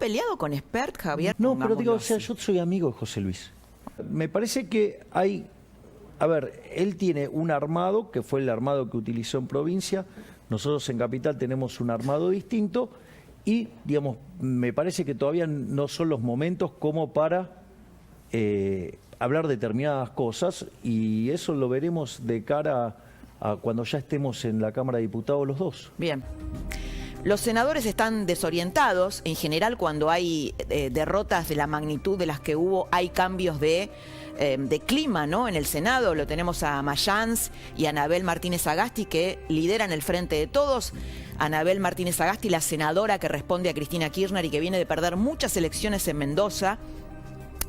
peleado con Espert, Javier? No, pero digo, o Pongámoslo sea, así. yo soy amigo de José Luis. Me parece que hay... A ver, él tiene un armado, que fue el armado que utilizó en provincia. Nosotros en Capital tenemos un armado distinto y, digamos, me parece que todavía no son los momentos como para hablar determinadas cosas, y eso lo veremos de cara a cuando ya estemos en la Cámara de Diputados los dos. Bien. Los senadores están desorientados. En general, cuando hay derrotas de la magnitud de las que hubo, hay cambios de clima, ¿no? En el Senado lo tenemos a Mayans y a Anabel Martínez Sagasti, que lideran el Frente de Todos. Anabel Martínez Sagasti, la senadora que responde a Cristina Kirchner y que viene de perder muchas elecciones en Mendoza.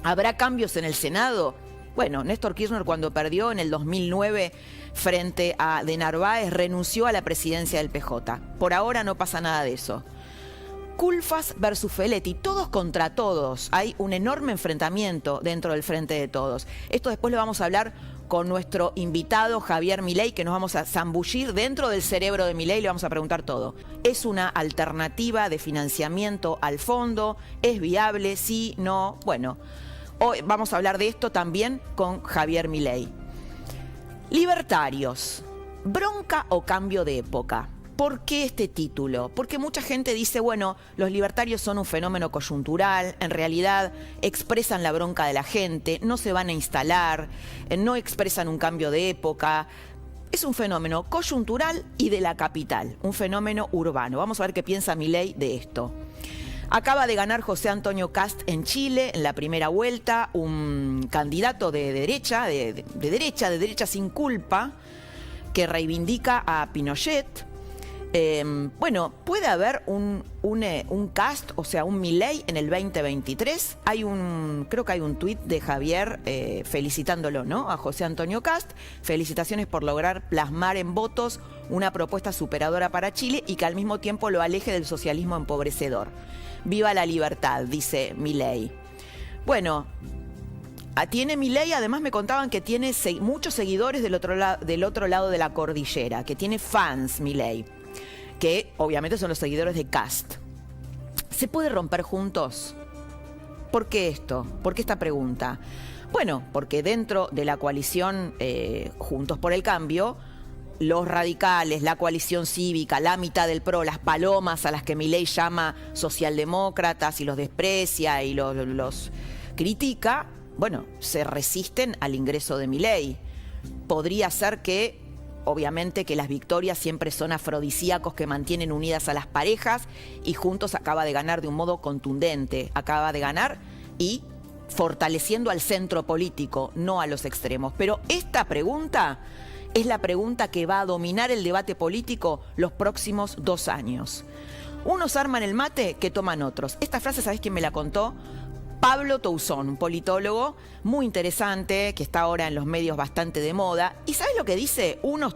¿Habrá cambios en el Senado? Bueno, Néstor Kirchner, cuando perdió en el 2009 frente a De Narváez, renunció a la presidencia del PJ. Por ahora no pasa nada de eso. Culfas versus Feletti, todos contra todos. Hay un enorme enfrentamiento dentro del Frente de Todos. Esto después lo vamos a hablar con nuestro invitado Javier Milei, que nos vamos a zambullir dentro del cerebro de Milei y le vamos a preguntar todo. ¿Es una alternativa de financiamiento al fondo? ¿Es viable? ¿Sí? ¿No? Bueno, hoy vamos a hablar de esto también con Javier Milei. Libertarios, ¿bronca o cambio de época? ¿Por qué este título? Porque mucha gente dice, bueno, los libertarios son un fenómeno coyuntural, en realidad expresan la bronca de la gente, no se van a instalar, no expresan un cambio de época. Es un fenómeno coyuntural y de la capital, un fenómeno urbano. Vamos a ver qué piensa Milei de esto. Acaba de ganar José Antonio Kast en Chile en la primera vuelta, un candidato de derecha, de derecha sin culpa, que reivindica a Pinochet. Bueno, puede haber un Kast, o sea, un Milei en el 2023. Creo que hay un tuit de Javier felicitándolo, ¿no? A José Antonio Kast. Felicitaciones por lograr plasmar en votos una propuesta superadora para Chile y que al mismo tiempo lo aleje del socialismo empobrecedor. Viva la libertad, dice Milei. Bueno, tiene Milei, además me contaban que tiene muchos seguidores del otro lado de la cordillera, que tiene fans Milei, que obviamente son los seguidores de Kast. ¿Se puede romper juntos? ¿Por qué esto? ¿Por qué esta pregunta? Bueno, porque dentro de la coalición Juntos por el Cambio, los radicales, la coalición cívica, la mitad del PRO, las palomas a las que Milei llama socialdemócratas y los desprecia y los critica, bueno, se resisten al ingreso de Milei. Podría ser que, obviamente, que las victorias siempre son afrodisíacos que mantienen unidas a las parejas, y Juntos acaba de ganar de un modo contundente. Acaba de ganar y fortaleciendo al centro político, no a los extremos. Pero esta pregunta es la pregunta que va a dominar el debate político los próximos 2 años. Unos arman el mate que toman otros. Esta frase, ¿sabés quién me la contó? Pablo Toussaint, un politólogo muy interesante, que está ahora en los medios bastante de moda. ¿Y sabes lo que dice? Unos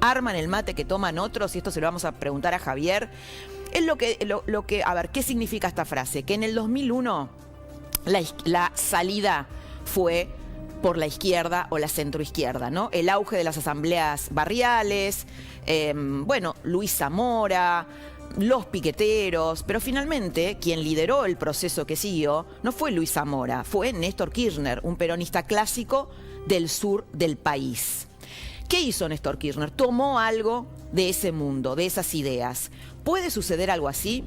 arman el mate que toman otros, y esto se lo vamos a preguntar a Javier. Es lo que, a ver, ¿qué significa esta frase? Que en el 2001 la salida fue por la izquierda o la centroizquierda, ¿no? El auge de las asambleas barriales, bueno, Luis Zamora, los piqueteros, pero finalmente quien lideró el proceso que siguió no fue Luis Zamora, fue Néstor Kirchner, un peronista clásico del sur del país. ¿Qué hizo Néstor Kirchner? Tomó algo de ese mundo, de esas ideas. ¿Puede suceder algo así?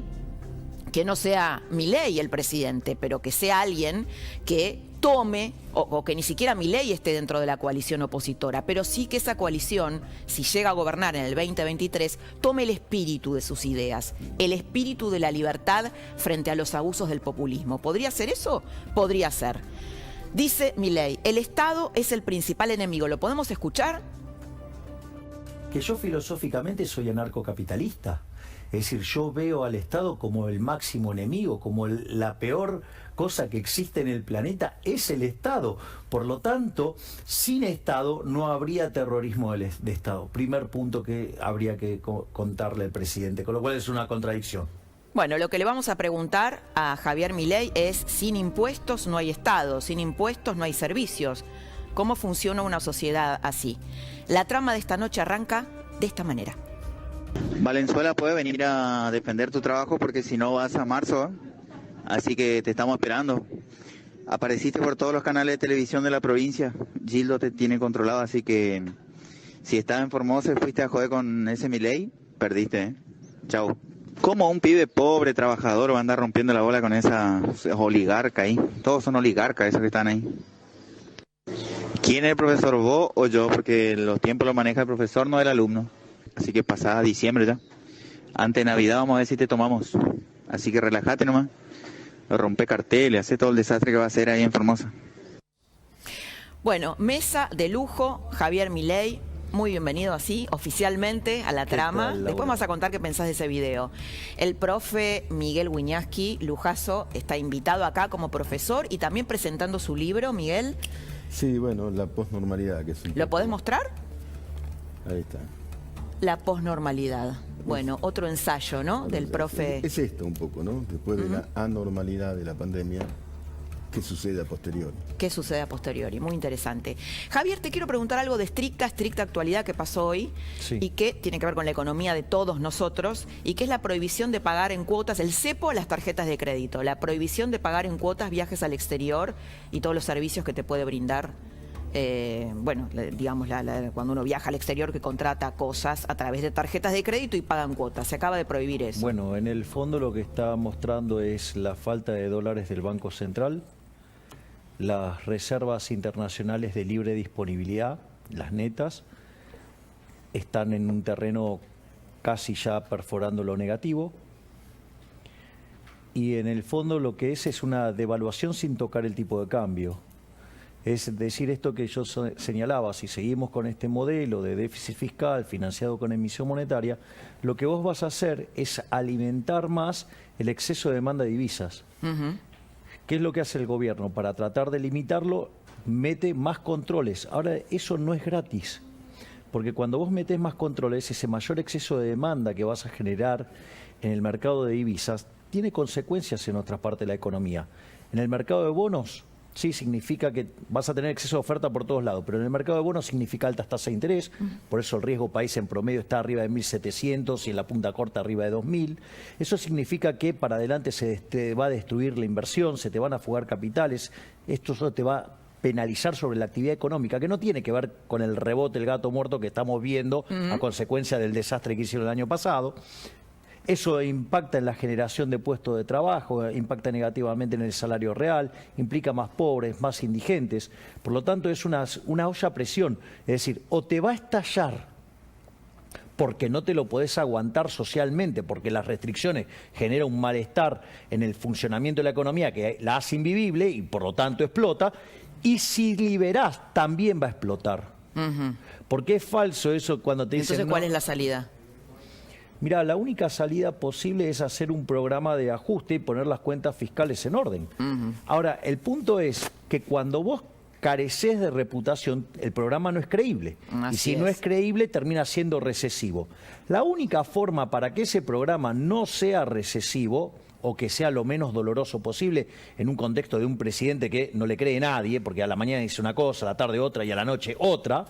Que no sea Milei el presidente, pero que sea alguien que tome, o que ni siquiera Milei esté dentro de la coalición opositora, pero sí que esa coalición, si llega a gobernar en el 2023, tome el espíritu de sus ideas, el espíritu de la libertad frente a los abusos del populismo. ¿Podría ser eso? Podría ser. Dice Milei, el Estado es el principal enemigo. ¿Lo podemos escuchar? Que yo filosóficamente soy anarcocapitalista. Es decir, yo veo al Estado como el máximo enemigo, como la peor cosa que existe en el planeta es el Estado. Por lo tanto, sin Estado no habría terrorismo de Estado. Primer punto que habría que contarle al presidente, con lo cual es una contradicción. Bueno, lo que le vamos a preguntar a Javier Milei es: sin impuestos no hay Estado, sin impuestos no hay servicios. ¿Cómo funciona una sociedad así? La trama de esta noche arranca de esta manera. Valenzuela puede venir a defender tu trabajo porque si no vas a marzo, así que te estamos esperando. Apareciste por todos los canales de televisión de la provincia, Gildo te tiene controlado, así que si estás en Formosa y fuiste a joder con ese Milei, perdiste, ¿eh? Chau. ¿Cómo un pibe pobre, trabajador, va a andar rompiendo la bola con esa oligarca ahí? Todos son oligarcas esos que están ahí. ¿Quién es el profesor, vos o yo? Porque los tiempos los maneja el profesor, no el alumno. Así que pasada diciembre ya. Antes de Navidad vamos a ver si te tomamos. Así que relájate nomás. Rompe carteles, hace todo el desastre que va a hacer ahí en Formosa. Bueno, mesa de lujo, Javier Milei. Muy bienvenido así, oficialmente, a la trama. Después me vas a contar qué pensás de ese video. El profe Miguel Wiñaski, lujazo, está invitado acá como profesor y también presentando su libro, Miguel. Sí, bueno, la posnormalidad. Que es ¿Lo podés mostrar? Ahí está. La posnormalidad. Bueno, otro ensayo, ¿no? Del profe. Es esto un poco, ¿no? Después de la anormalidad de la pandemia, ¿qué sucede a posteriori? ¿Qué sucede a posteriori? Muy interesante. Javier, te quiero preguntar algo de estricta actualidad que pasó hoy y que tiene que ver con la economía de todos nosotros y que es la prohibición de pagar en cuotas, el cepo a las tarjetas de crédito, la prohibición de pagar en cuotas viajes al exterior y todos los servicios que te puede brindar. Bueno, digamos, cuando uno viaja al exterior que contrata cosas a través de tarjetas de crédito y pagan cuotas. Se acaba de prohibir eso. Bueno, en el fondo lo que está mostrando es la falta de dólares del Banco Central, las reservas internacionales de libre disponibilidad, las netas, están en un terreno casi ya perforando lo negativo. Y en el fondo lo que es una devaluación sin tocar el tipo de cambio. Es decir, esto que yo señalaba, si seguimos con este modelo de déficit fiscal financiado con emisión monetaria, lo que vos vas a hacer es alimentar más el exceso de demanda de divisas. ¿Qué es lo que hace el gobierno? Para tratar de limitarlo, mete más controles. Ahora, eso no es gratis, porque cuando vos metés más controles, ese mayor exceso de demanda que vas a generar en el mercado de divisas tiene consecuencias en otras partes de la economía. En el mercado de bonos, sí, significa que vas a tener exceso de oferta por todos lados, pero en el mercado de bonos significa altas tasas de interés, por eso el riesgo país en promedio está arriba de 1.700 y en la punta corta arriba de 2.000. Eso significa que para adelante te va a destruir la inversión, se te van a fugar capitales, esto solo te va a penalizar sobre la actividad económica, que no tiene que ver con el rebote, el gato muerto que estamos viendo a consecuencia del desastre que hicieron el año pasado. Eso impacta en la generación de puestos de trabajo, impacta negativamente en el salario real, implica más pobres, más indigentes. Por lo tanto, es una olla a presión. Es decir, o te va a estallar porque no te lo podés aguantar socialmente, porque las restricciones generan un malestar en el funcionamiento de la economía que la hace invivible y por lo tanto explota, y si liberás también va a explotar. Porque es falso eso cuando te dicen... Entonces, ¿cuál es la salida? Mirá, la única salida posible es hacer un programa de ajuste y poner las cuentas fiscales en orden. Ahora, el punto es que cuando vos carecés de reputación, el programa no es creíble. Y si no es creíble, termina siendo recesivo. La única forma para que ese programa no sea recesivo, o que sea lo menos doloroso posible, en un contexto de un presidente que no le cree a nadie, porque a la mañana dice una cosa, a la tarde otra y a la noche otra,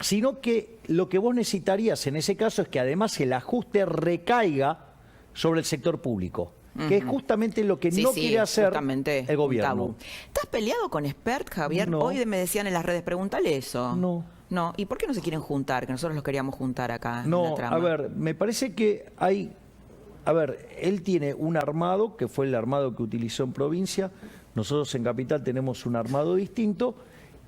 sino que lo que vos necesitarías en ese caso es que además el ajuste recaiga sobre el sector público, que es justamente lo que no quiere hacer el gobierno. ¿Estás peleado con Expert, Javier? No. Hoy me decían en las redes, pregúntale eso. No. No. ¿Y por qué no se quieren juntar? Que nosotros los queríamos juntar acá en la trama. A ver, me parece que hay... A ver, él tiene un armado, que fue el armado que utilizó en provincia, nosotros en Capital tenemos un armado distinto,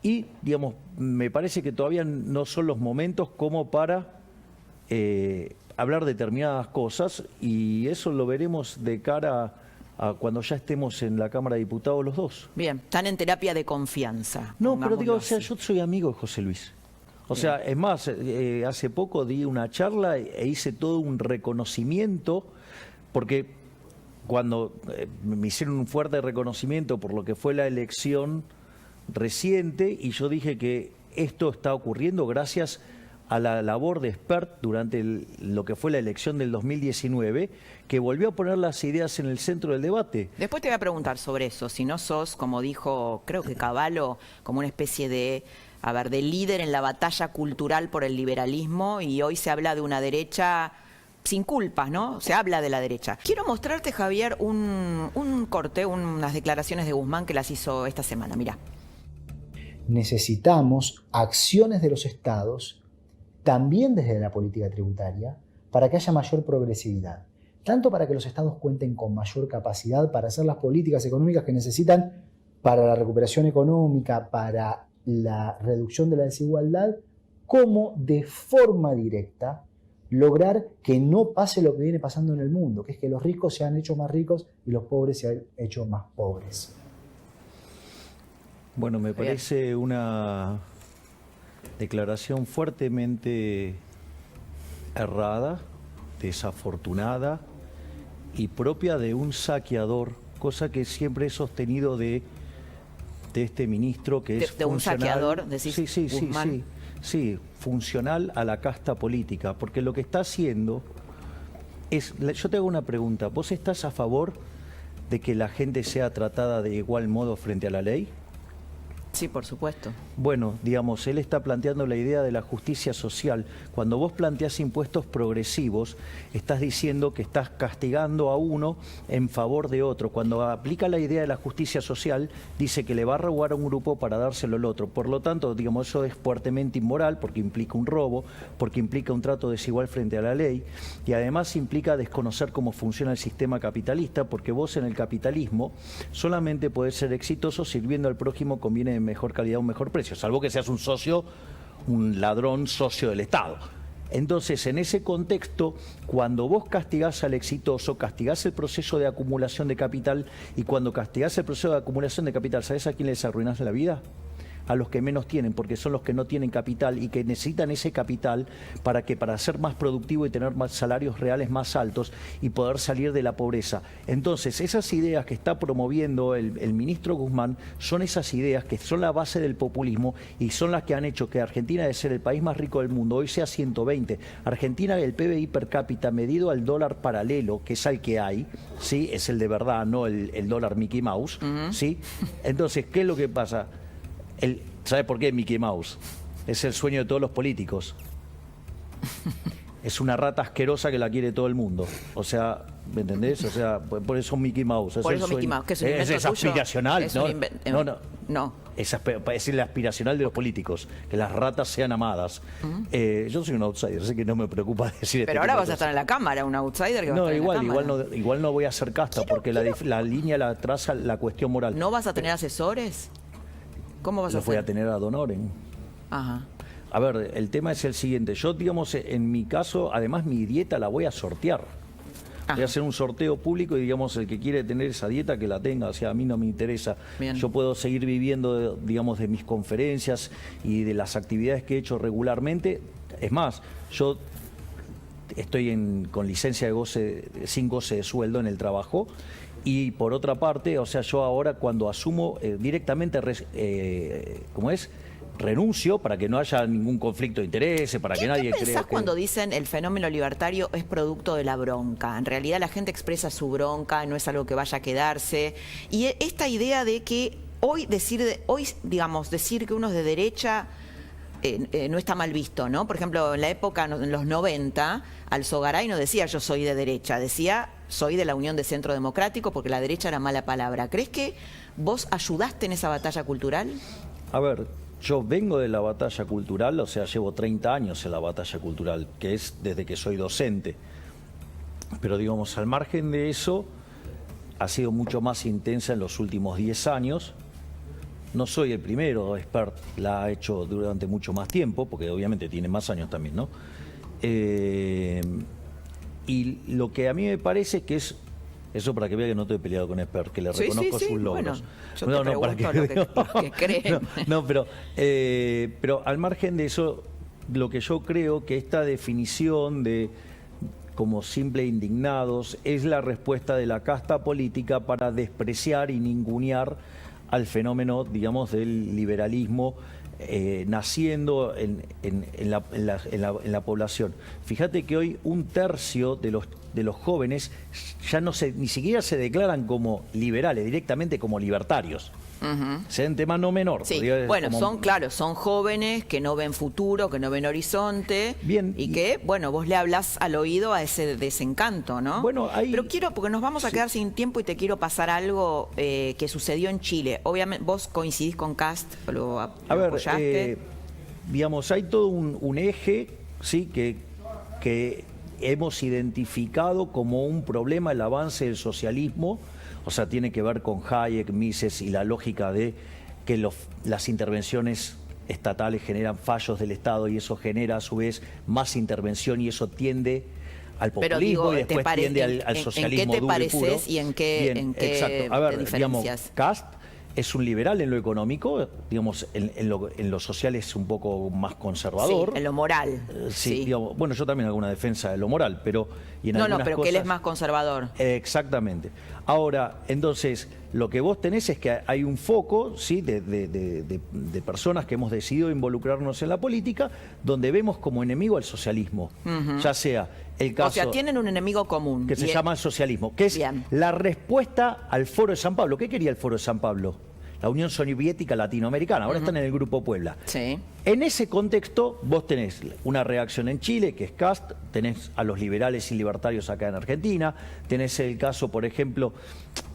y, digamos, me parece que todavía no son los momentos como para hablar determinadas cosas, y eso lo veremos de cara a cuando ya estemos en la Cámara de Diputados los dos. Bien, están en terapia de confianza. No, pero digo, o sea, yo soy amigo de José Luis. O sea, es más, hace poco di una charla e hice todo un reconocimiento, porque cuando me hicieron un fuerte reconocimiento por lo que fue la elección reciente, y yo dije que esto está ocurriendo gracias a la labor de Expert durante lo que fue la elección del 2019, que volvió a poner las ideas en el centro del debate. Después te voy a preguntar sobre eso, si no sos, como dijo, creo que Cavallo, como una especie de líder en la batalla cultural por el liberalismo, y hoy se habla de una derecha sin culpas, ¿no? Se habla de la derecha. Quiero mostrarte, Javier, un corte, unas declaraciones de Guzmán que las hizo esta semana. Mirá. Necesitamos acciones de los estados, también desde la política tributaria, para que haya mayor progresividad. Tanto para que los estados cuenten con mayor capacidad para hacer las políticas económicas que necesitan para la recuperación económica, para la reducción de la desigualdad, como de forma directa lograr que no pase lo que viene pasando en el mundo, que es que los ricos se han hecho más ricos y los pobres se han hecho más pobres. Bueno, me parece una declaración fuertemente errada, desafortunada y propia de un saqueador, cosa que siempre he sostenido de este ministro que es de un saqueador, decís, sí, sí, funcional a la casta política, porque lo que está haciendo es, yo te hago una pregunta, ¿vos estás a favor de que la gente sea tratada de igual modo frente a la ley? Sí, por supuesto. Bueno, digamos, él está planteando la idea de la justicia social. Cuando vos planteás impuestos progresivos, estás diciendo que estás castigando a uno en favor de otro. Cuando aplica la idea de la justicia social, dice que le va a robar a un grupo para dárselo al otro. Por lo tanto, digamos, eso es fuertemente inmoral porque implica un robo, porque implica un trato desigual frente a la ley y además implica desconocer cómo funciona el sistema capitalista, porque vos en el capitalismo solamente podés ser exitoso sirviendo al prójimo con bienes de mejor calidad, un mejor precio, salvo que seas un socio, un ladrón socio del Estado. Entonces, en ese contexto, cuando vos castigás al exitoso, castigás el proceso de acumulación de capital, y cuando castigás el proceso de acumulación de capital, ¿sabés a quién les arruinás la vida? A los que menos tienen, porque son los que no tienen capital y que necesitan ese capital para ser más productivo y tener más salarios reales más altos y poder salir de la pobreza. Entonces, esas ideas que está promoviendo el ministro Guzmán son esas ideas que son la base del populismo y son las que han hecho que Argentina, de ser el país más rico del mundo, hoy sea 120. Argentina, el PBI per cápita medido al dólar paralelo, que es al que hay, ¿sí? Es el de verdad, no el dólar Mickey Mouse, ¿sí? Entonces, ¿qué es lo que pasa? ¿Sabe por qué Mickey Mouse? Es el sueño de todos los políticos. Es una rata asquerosa que la quiere todo el mundo. O sea, ¿me entendés? O sea, por eso Mickey Mouse. Por eso Mickey Mouse, que es un invento es aspiracional, ¿Es ¿no? No. Es el aspiracional de los políticos, que las ratas sean amadas. Yo soy un outsider, así que no me preocupa decir Pero ahora vas a estar en la Cámara, un outsider que va a estar en la Cámara. Igual no voy a hacer casta, porque la línea la traza la cuestión moral. ¿No vas a tener asesores? ¿Cómo vas a hacer? Voy a tener a Donoren. Ajá. A ver, el tema es el siguiente. Yo, digamos, en mi caso, además mi dieta la voy a sortear. Voy a hacer un sorteo público y, digamos, el que quiere tener esa dieta, que la tenga. O sea, a mí no me interesa. Bien. Yo puedo seguir viviendo, digamos, de mis conferencias y de las actividades que he hecho regularmente. Es más, yo estoy con licencia de goce, sin goce de sueldo en el trabajo. Y por otra parte, o sea, yo ahora cuando asumo directamente, renuncio para que no haya ningún conflicto de intereses, para que nadie crea. ¿Qué pensás cuando dicen el fenómeno libertario es producto de la bronca? En realidad la gente expresa su bronca, no es algo que vaya a quedarse. Y esta idea de que hoy decir que uno es de derecha no está mal visto, ¿no? Por ejemplo, en la época, en los 90, Alzogaray no decía yo soy de derecha, decía soy de la Unión de Centro Democrático, porque la derecha era mala palabra. ¿Crees que vos ayudaste en esa batalla cultural? A ver, yo vengo de la batalla cultural, o sea, llevo 30 años en la batalla cultural, que es desde que soy docente. Pero, digamos, al margen de eso, ha sido mucho más intensa en los últimos 10 años. No soy el primero, Expert la ha hecho durante mucho más tiempo, porque obviamente tiene más años también, ¿no? Y lo que a mí me parece que es, eso para que vea que no estoy peleado con Expert, que le reconozco sus logros. Bueno, yo te pregunto lo que creen. Pero al margen de eso, lo que yo creo que esta definición de como simple indignados es la respuesta de la casta política para despreciar y ningunear al fenómeno, digamos, del liberalismo naciendo en la población. Fíjate que hoy 1/3 de los jóvenes ya ni siquiera se declaran como liberales, directamente como libertarios. Sea un tema no menor. Sí, porque es bueno, como- son jóvenes que no ven futuro, que no ven horizonte. Bien, Y que, bueno, vos le hablás al oído a ese desencanto, ¿no? Bueno, ahí- Pero quiero, porque nos vamos a quedar sin tiempo y te quiero pasar algo que sucedió en Chile. Obviamente, vos coincidís con Kast, lo A ver, apoyaste. digamos, hay todo un eje, ¿sí? que hemos identificado como un problema el avance del socialismo, o sea, tiene que ver con Hayek, Mises y la lógica de que las intervenciones estatales generan fallos del Estado y eso genera a su vez más intervención y eso tiende al Pero populismo digo, y después tiende al socialismo ¿en qué te duro y puro. pareces y en qué, Bien, en qué exacto. A ver, te digamos, diferencias? Kast es un liberal en lo económico, digamos, en lo social es un poco más conservador. Sí, en lo moral. Sí, digamos, bueno, yo también hago una defensa de lo moral, pero... Y en No, algunas pero que él es cosas- más conservador. Exactamente. Ahora, entonces, lo que vos tenés es que hay un foco, ¿sí? de personas que hemos decidido involucrarnos en la política, donde vemos como enemigo al socialismo. Ya sea el caso... O sea, tienen un enemigo común. que se Y- llama el socialismo, que es Bien. la respuesta al Foro de San Pablo. ¿Qué quería el Foro de San Pablo? La Unión Soviética Latinoamericana, ahora están en el Grupo Puebla. Sí. En ese contexto, vos tenés una reacción en Chile, que es Kast, tenés a los liberales y libertarios acá en Argentina, tenés el caso, por ejemplo,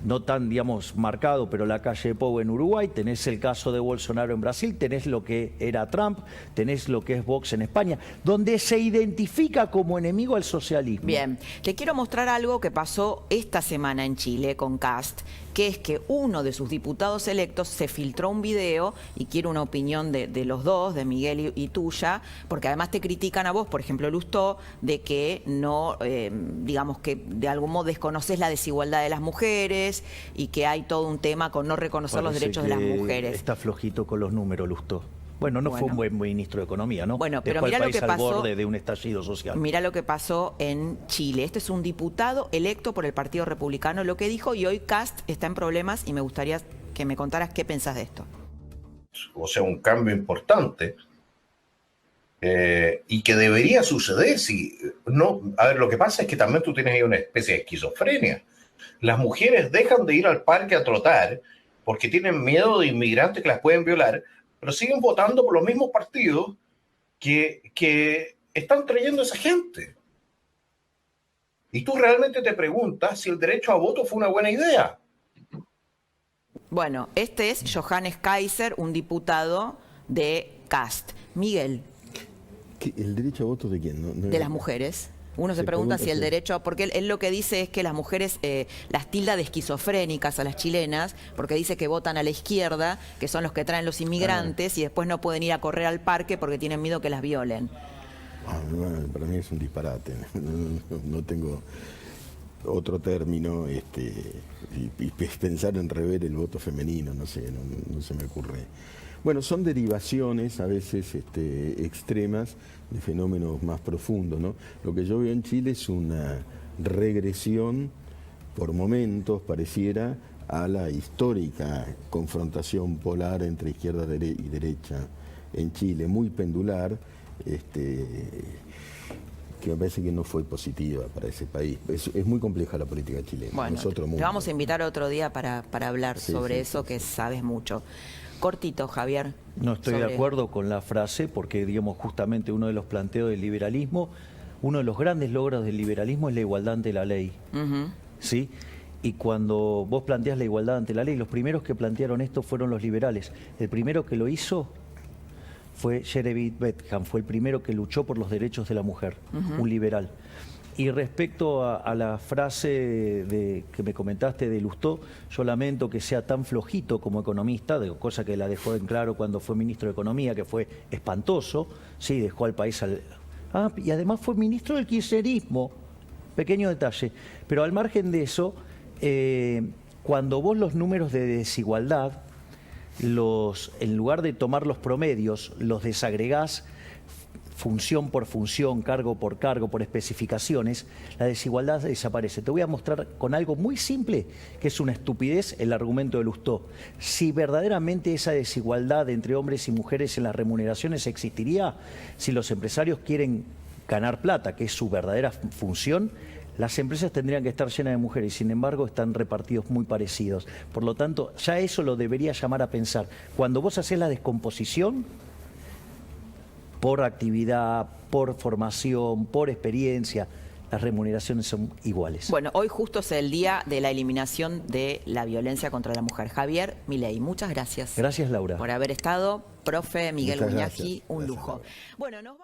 no tan, digamos, marcado, pero la calle de Pou en Uruguay, tenés el caso de Bolsonaro en Brasil, tenés lo que era Trump, tenés lo que es Vox en España, donde se identifica como enemigo al socialismo. Bien, te quiero mostrar algo que pasó esta semana en Chile con Kast, que es que uno de sus diputados electos se filtró un video, y quiero una opinión de los dos, de Miguel y tuya, porque además te critican a vos, por ejemplo, Lustó, de que no, digamos que de algún modo desconoces la desigualdad de las mujeres y que hay todo un tema con no reconocer los Parece derechos de las que mujeres. Está flojito con los números, Lustó. Bueno, no fue un buen ministro de Economía, ¿no? Bueno, pero Dejó al mirá lo país que al pasó- borde de un estallido social. Mira lo que pasó en Chile. Este es un diputado electo por el Partido Republicano, lo que dijo, y hoy Kast está en problemas y me gustaría que me contaras qué pensás de esto. O sea, un cambio importante y que debería suceder si no. A ver, lo que pasa es que también tú tienes ahí una especie de esquizofrenia. Las mujeres dejan de ir al parque a trotar porque tienen miedo de inmigrantes que las pueden violar, pero siguen votando por los mismos partidos que están trayendo a esa gente. Y tú realmente te preguntas si el derecho a voto fue una buena idea. Bueno, este es Johannes Kaiser, un diputado de Kast. Miguel, ¿El derecho a voto de quién? No, de las mujeres. Uno se pregunta si el sí. derecho, porque él lo que dice es que las mujeres las tilda de esquizofrénicas a las chilenas, porque dice que votan a la izquierda, que son los que traen los inmigrantes, y después no pueden ir a correr al parque porque tienen miedo que las violen. Bueno, para mí es un disparate. No tengo otro término. Y pensar en rever el voto femenino, no sé, no se me ocurre. Bueno, son derivaciones a veces extremas de fenómenos más profundos, ¿no? Lo que yo veo en Chile es una regresión, por momentos pareciera, a la histórica confrontación polar entre izquierda y derecha en Chile, muy pendular, que me parece que no fue positiva para ese país. Es muy compleja la política chilena, Bueno, es otro mundo. te vamos a invitar otro día para hablar Sí, sobre sí, eso, sí, que sí. sabes mucho. Cortito, Javier. No estoy de sobre- acuerdo con la frase porque, digamos, justamente uno de los planteos del liberalismo, uno de los grandes logros del liberalismo es la igualdad ante la ley. Ujú. ¿Sí? Y cuando vos planteás la igualdad ante la ley, los primeros que plantearon esto fueron los liberales. El primero que lo hizo fue Jeremy Bentham, fue el primero que luchó por los derechos de la mujer, un liberal. Y respecto a la frase que me comentaste de Lustó, yo lamento que sea tan flojito como economista, cosa que la dejó en claro cuando fue ministro de Economía, que fue espantoso, sí, dejó al país al... y además fue ministro del kirchnerismo, pequeño detalle. Pero al margen de eso, cuando vos los números de desigualdad, en lugar de tomar los promedios, los desagregás función por función, cargo por cargo, por especificaciones, la desigualdad desaparece. Te voy a mostrar con algo muy simple, que es una estupidez, el argumento de Lustó. Si verdaderamente esa desigualdad entre hombres y mujeres en las remuneraciones existiría, si los empresarios quieren ganar plata, que es su verdadera función, las empresas tendrían que estar llenas de mujeres, sin embargo están repartidos muy parecidos. Por lo tanto, ya eso lo debería llamar a pensar. Cuando vos hacés la descomposición, por actividad, por formación, por experiencia, las remuneraciones son iguales. Bueno, hoy justo es el día de la eliminación de la violencia contra la mujer. Javier Milei, muchas gracias. Gracias, Laura. Por haber estado. Profe Miguel Muchas Muñaki, gracias. un Gracias, lujo. Laura. Bueno, nos